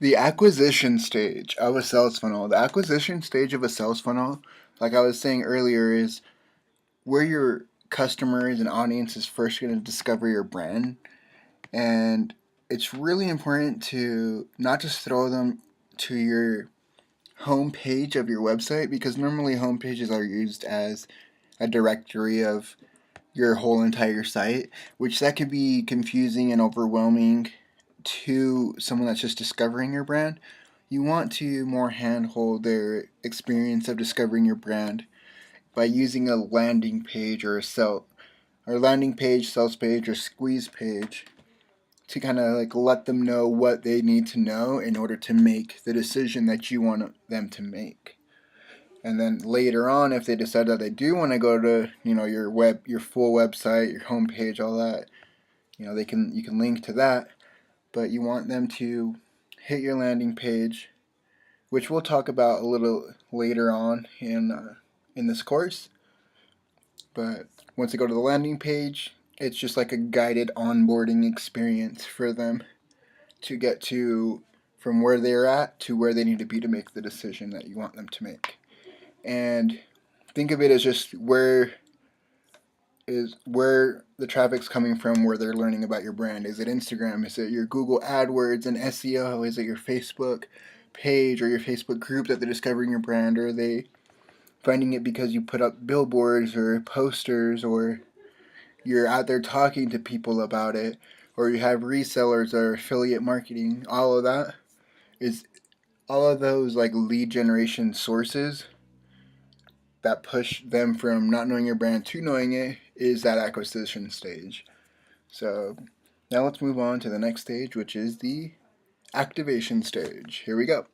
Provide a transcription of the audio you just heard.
The acquisition stage of a sales funnel. The acquisition stage of a sales funnel, like I was saying earlier, is where your customers and audience is first going to discover your brand. And it's really important to not just throw them to your home page of your website, because normally home pages are used as a directory of your whole entire site, which that could be confusing and overwhelming to someone that's just discovering your brand. You want to more handhold their experience of discovering your brand by using a landing page or landing page, sales page, or squeeze page to kind of like let them know what they need to know in order to make the decision that you want them to make. And then later on, if they decide that they do want to go to, your full website, your homepage, all that, you can link to that. But you want them to hit your landing page, which we'll talk about a little later on in this course. But once they go to the landing page, it's just like a guided onboarding experience for them to get to from where they're at to where they need to be to make the decision that you want them to make. And think of it as just where the traffic's coming from, where they're learning about your brand. Is it Instagram? Is it your Google AdWords and SEO? Is it your Facebook page or your Facebook group that they're discovering your brand? Or are they finding it because you put up billboards or posters, or you're out there talking to people about it, or you have resellers or affiliate marketing? All of those like lead generation sources that push them from not knowing your brand to knowing it is that acquisition stage. So now let's move on to the next stage, which is the activation stage. Here we go.